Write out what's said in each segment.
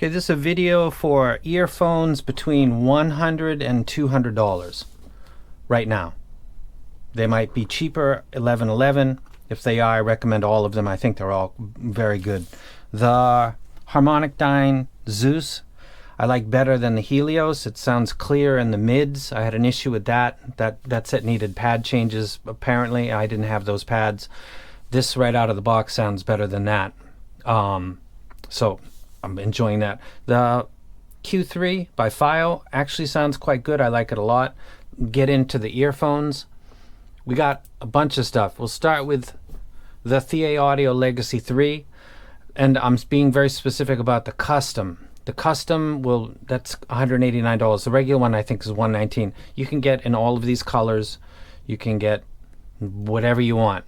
Okay, this is a video for earphones between $100 and $200 right now. They might be cheaper, $11.11. If they are, I recommend all of them. I think they're all very good. The Harmonic Dyne Zeus I like better than the Helios. It sounds clear in the mids. I had an issue with that. That set needed pad changes. Apparently, I didn't have those pads. This right out of the box sounds better than that. So I'm enjoying that. The Q3 by Fio actually sounds quite good. I like it a lot. Get into the earphones. We got a bunch of stuff. We'll start with the Thea Audio Legacy 3. And I'm being very specific about the custom. The custom that's $189. The regular one I think is $119. You can get in all of these colors. You can get whatever you want.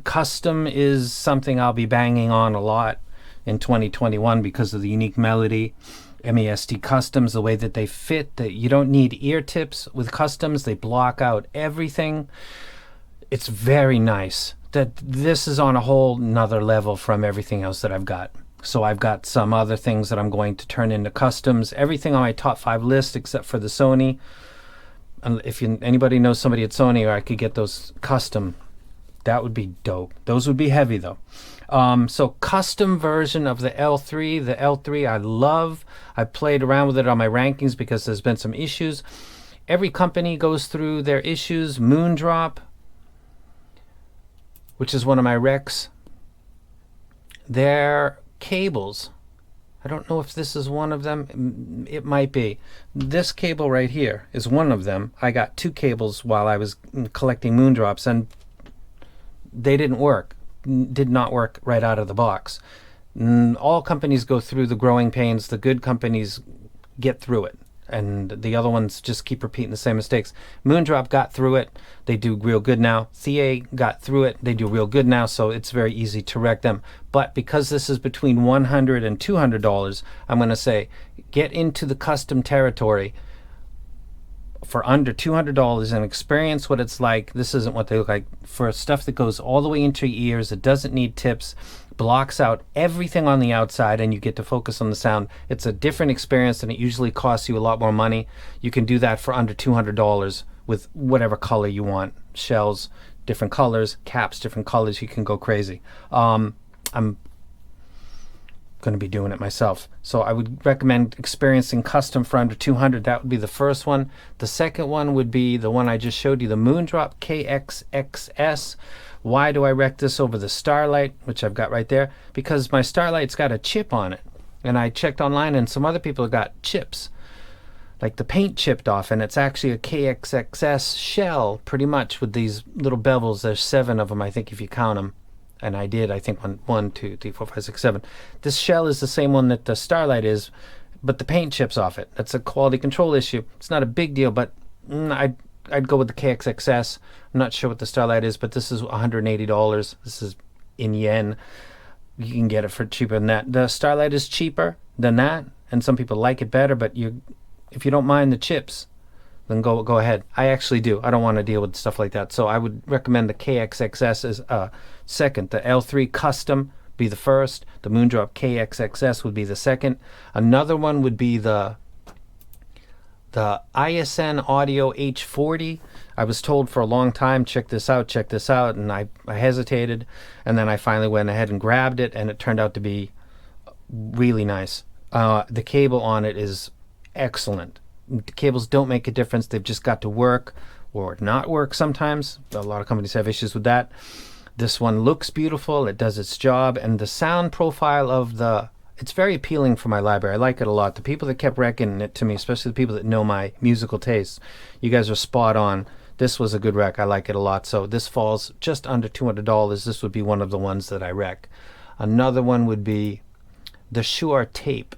Custom is something I'll be banging on a lot in 2021 because of the unique melody. MEST customs, the way that they fit, that you don't need ear tips with customs. They block out everything. It's very nice. That this is on a whole nother level from everything else that I've got. So I've got some other things that I'm going to turn into customs. Everything on my top 5 list except for the Sony. If anybody knows somebody at Sony, or I could get those custom, that would be dope. Those would be heavy though. So custom version of the L3. The L3 I love. I played around with it on my rankings because there's been some issues. Every company goes through their issues. Moondrop, which is one of my recs. Their cables, I don't know if this is one of them. It might be. This cable right here is one of them. I got 2 cables while I was collecting Moondrops, and they didn't work. Did not work right out of the box. All companies go through the growing pains. The good companies get through it, and the other ones just keep repeating the same mistakes. Moondrop got through it. They do real good now. Thea got through it. They do real good now, so it's very easy to wreck them. But because this is between $100 and $200, I'm going to say get into the custom territory for under $200 and experience what it's like. This isn't what they look like. For stuff that goes all the way into your ears, it doesn't need tips, blocks out everything on the outside, and you get to focus on the sound. It's a different experience, and it usually costs you a lot more money. You can do that for under $200 with whatever color you want. Shells, different colors, caps, different colors. You can go crazy. I'm going to be doing it myself. So I would recommend experiencing custom for under $200. That would be the first one. The second one would be the one I just showed you, the Moondrop KXXS. Why do I wreck this over the Starlight, which I've got right there? Because my Starlight's got a chip on it. And I checked online, and some other people have got chips. Like the paint chipped off, and it's actually a KXXS shell, pretty much, with these little bevels. There's 7 of them, I think, if you count them. And I did, I think, 1, 2, 3, 4, 5, 6, 7. This shell is the same one that the Starlight is, but the paint chips off it. That's a quality control issue. It's not a big deal, but I'd go with the KXXS. I'm not sure what the Starlight is, but this is $180. This is in yen. You can get it for cheaper than that. The Starlight is cheaper than that, and some people like it better, but if you don't mind the chips, then go ahead. I actually do. I don't want to deal with stuff like that. So I would recommend the KXXS as second. The L3 Custom be the first. The Moondrop KXXS would be the second. Another one would be the Isn Audio H40. I was told for a long time, check this out, and I hesitated, and then I finally went ahead and grabbed it, and it turned out to be really nice. The cable on it is excellent. The cables don't make a difference. They've just got to work or not work sometimes. A lot of companies have issues with that. This one looks beautiful. It does its job. And the sound profile of it's very appealing for my library. I like it a lot. The people that kept recommending it to me, especially the people that know my musical tastes, you guys are spot on. This was a good rec. I like it a lot. So this falls just under $200. This would be one of the ones that I rec. Another one would be the Shure Tape.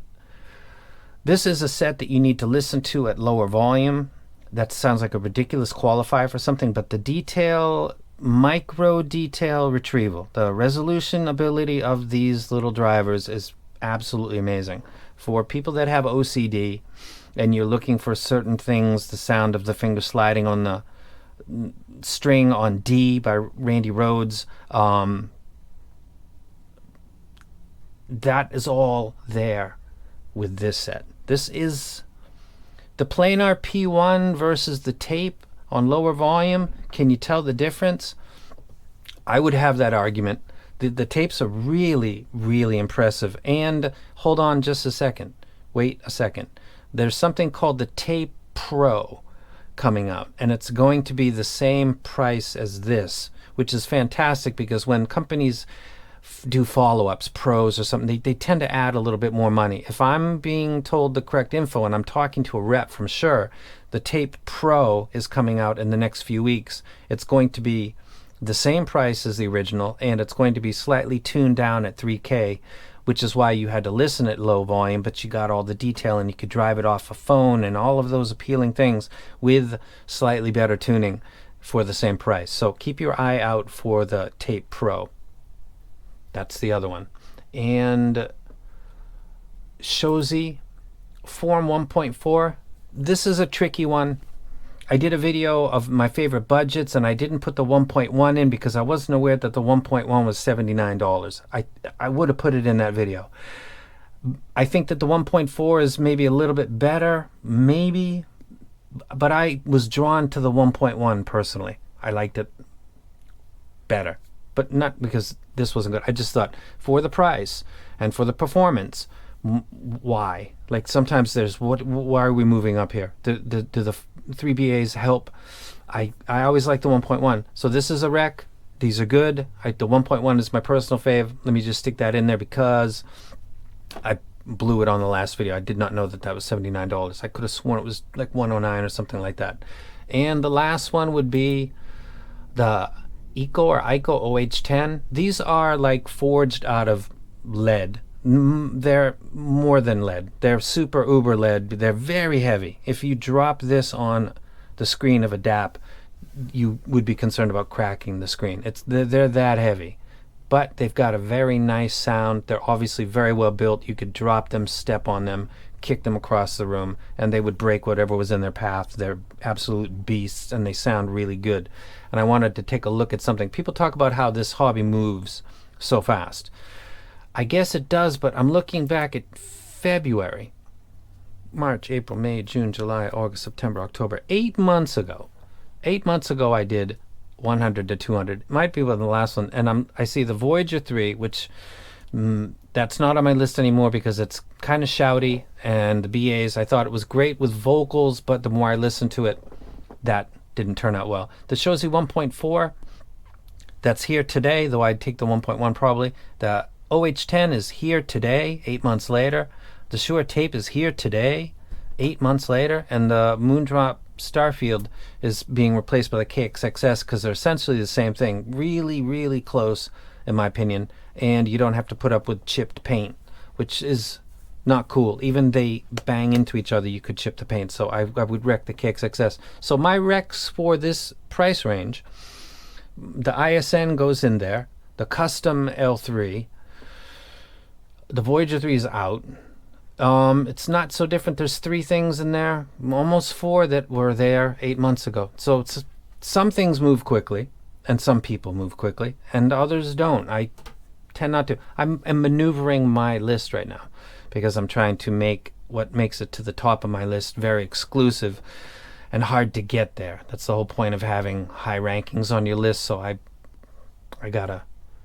This is a set that you need to listen to at lower volume. That sounds like a ridiculous qualifier for something, but the micro detail retrieval, the resolution ability of these little drivers is absolutely amazing. For people that have OCD and you're looking for certain things, the sound of the finger sliding on the string on D by Randy Rhoads, that is all there. with this set. This is the planar P1 versus the tape on lower volume. Can you tell the difference? I would have that argument. The tapes are really, really impressive. And hold on just a second. Wait a second. There's something called the Tape Pro coming out, and it's going to be the same price as this, which is fantastic because when companies do follow-ups, pros or something, they tend to add a little bit more money. If I'm being told the correct info and I'm talking to a rep from Shure, the Tape Pro is coming out in the next few weeks. It's going to be the same price as the original, and it's going to be slightly tuned down at 3K, which is why you had to listen at low volume, but you got all the detail and you could drive it off a phone and all of those appealing things with slightly better tuning for the same price. So keep your eye out for the Tape Pro. That's the other one. And Shozi Form 1.4. This is a tricky one. I did a video of my favorite budgets, and I didn't put the 1.1 in because I wasn't aware that the 1.1 was $79. I would have put it in that video. I think that the 1.4 is maybe a little bit better, maybe, but I was drawn to the 1.1 personally. I liked it better, but not because this wasn't good. I just thought for the price and for the performance, why? Like sometimes there's why are we moving up here? Do the 3BAs help? I always like the 1.1. So this is a rec. These are good. The 1.1 is my personal fave. Let me just stick that in there because I blew it on the last video. I did not know that was $79. I could have sworn it was like $109 or something like that. And the last one would be the ICO OH10. These are like forged out of lead. They're more than lead. They're super uber lead. They're very heavy. If you drop this on the screen of a DAP, you would be concerned about cracking the screen. They're that heavy, but they've got a very nice sound. They're obviously very well built. You could drop them, step on them, kick them across the room, and they would break whatever was in their path. They're absolute beasts, and they sound really good. And I wanted to take a look at something. People talk about how this hobby moves so fast. I guess it does, but I'm looking back at February, March, April, May, June, July, August, September, October. 8 months ago. 8 months ago I did 100 to 200. It might be one of the last one. And I see the Voyager 3, which that's not on my list anymore because it's kind of shouty. And the BAs, I thought it was great with vocals, but the more I listened to it, that didn't turn out well. The Shozi 1.4, that's here today, though I'd take the 1.1 probably. The OH10 is here today, 8 months later. The Shure tape is here today, 8 months later. And the Moondrop Starfield is being replaced by the KXXS because they're essentially the same thing. Really, really close, in my opinion. And you don't have to put up with chipped paint, which is not cool. Even they bang into each other, you could chip the paint. So I would rec the KXXS. So my recs for this price range, the ISN goes in there, the custom L3, the Voyager 3 is out. It's not so different. There's 3 things in there, almost 4 that were there 8 months ago. So some things move quickly, and some people move quickly, and others don't. I tend not to. I'm maneuvering my list right now because I'm trying to make what makes it to the top of my list very exclusive and hard to get there. That's the whole point of having high rankings on your list. So I gotta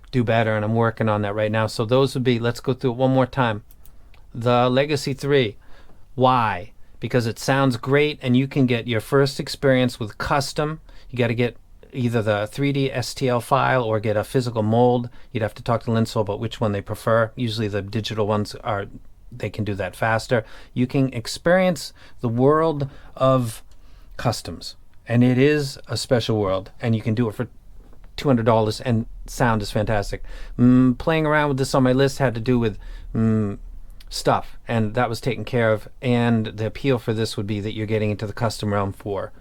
do better, and I'm working on that right now. So those would be, let's go through it one more time. The Legacy 3. Why? Because it sounds great, and you can get your first experience with custom. You got to get either the 3D STL file or get a physical mold. You'd have to talk to Linsol about which one they prefer. Usually the digital ones they can do that faster. You can experience the world of customs, and it is a special world, and you can do it for $200, and sound is fantastic. Playing around with this on my list had to do with stuff, and that was taken care of. And the appeal for this would be that you're getting into the custom realm for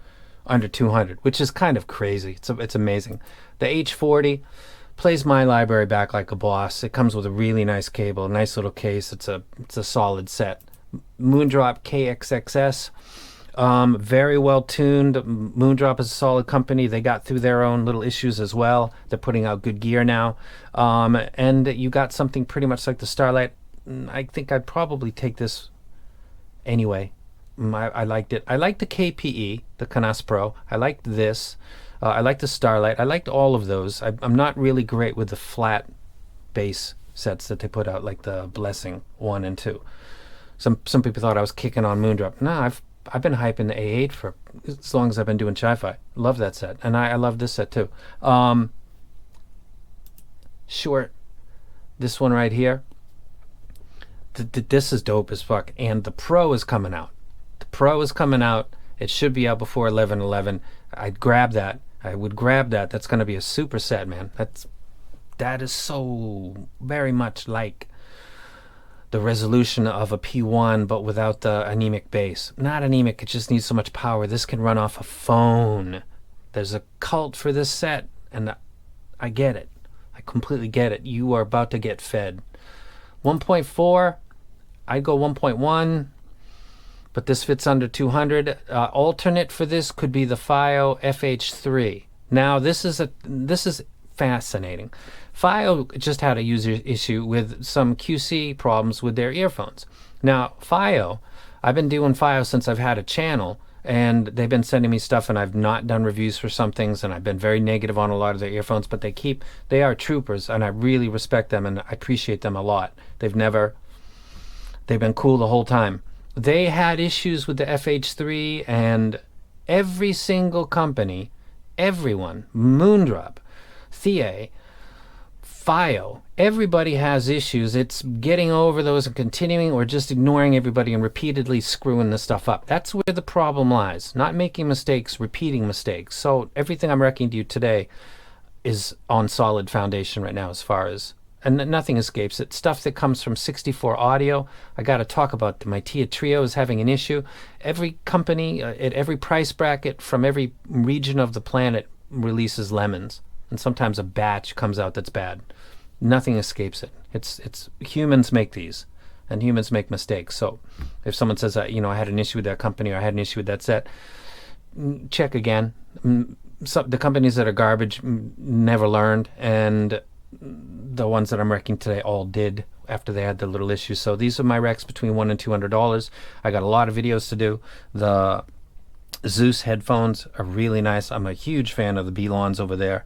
under 200, which is kind of crazy. It's amazing. The H40 plays my library back like a boss. It comes with a really nice cable, a nice little case. It's a solid set. Moondrop KXXS. Very well tuned. Moondrop is a solid company. They got through their own little issues as well. They're putting out good gear now. And you got something pretty much like the Starlight. I think I'd probably take this Anyway, I liked it. I liked the KPE, the Canas Pro. I liked this. I liked the Starlight. I liked all of those. I'm not really great with the flat bass sets that they put out, like the Blessing 1 and 2. Some people thought I was kicking on Moondrop. No, I've been hyping the A8 for as long as I've been doing Chi-Fi. Love that set, and I love this set too. Short, this one right here. This is dope as fuck, and the Pro is coming out. The Pro is coming out. It should be out before 11/11. I'd grab that. I would grab that. That's going to be a super set, man. That is so very much like the resolution of a P1, but without the anemic bass. Not anemic, it just needs so much power. This can run off a phone. There's a cult for this set, and I get it. I completely get it. You are about to get fed. 1.4, I'd go 1.1, but this fits under 200. Alternate for this could be the Fio Fh3. Now, this is fascinating. Fio just had a user issue with some QC problems with their earphones. Now, Fio, I've been doing Fio since I've had a channel, and they've been sending me stuff, and I've not done reviews for some things, and I've been very negative on a lot of their earphones, but they are troopers, and I really respect them, and I appreciate them a lot. They've been cool the whole time. They had issues with the FH3, and every single company, everyone, Moondrop, Thea, Fio, everybody has issues. It's getting over those and continuing, or just ignoring everybody and repeatedly screwing the stuff up. That's where the problem lies. Not making mistakes, repeating mistakes. So everything I'm wrecking to you today is on solid foundation right now, as far as, and nothing escapes it. Stuff that comes from 64 Audio. I got to talk about my Thea Trio is having an issue. Every company at every price bracket from every region of the planet releases lemons. And sometimes a batch comes out that's bad. Nothing escapes it. It's humans make these, and humans make mistakes. So if someone says, I had an issue with that company, or I had an issue with that set, check again. The companies that are garbage never learned, and the ones that I'm wrecking today all did after they had the little issues. So these are my wrecks between $100 and $200. I got a lot of videos to do. The Zeus headphones are really nice. I'm a huge fan of the Belons over there.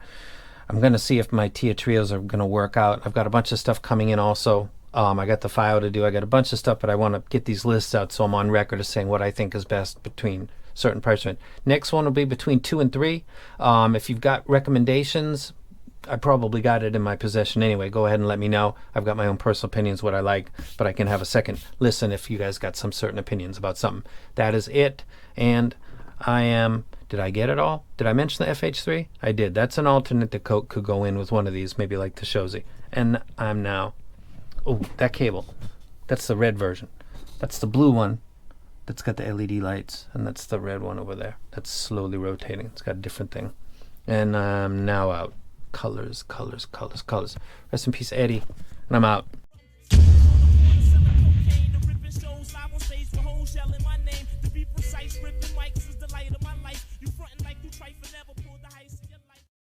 I'm going to see if my Thea Trios are going to work out. I've got a bunch of stuff coming in also. I got the Fio to do. I got a bunch of stuff, but I want to get these lists out so I'm on record as saying what I think is best between certain price range. Next one will be between 2 and 3. If you've got recommendations, I probably got it in my possession anyway. Go ahead and let me know. I've got my own personal opinions, what I like, but I can have a second listen if you guys got some certain opinions about something. That is it, and did I get it all? Did I mention the FH3? I did. That's an alternate that could go in with one of these, maybe like the Shozy. And I'm now, oh, that cable. That's the red version. That's the blue one that's got the LED lights, and that's the red one over there. That's slowly rotating. It's got a different thing. And I'm now out. Colors, colors, colors, colors. Rest in peace, Eddie. And I'm out.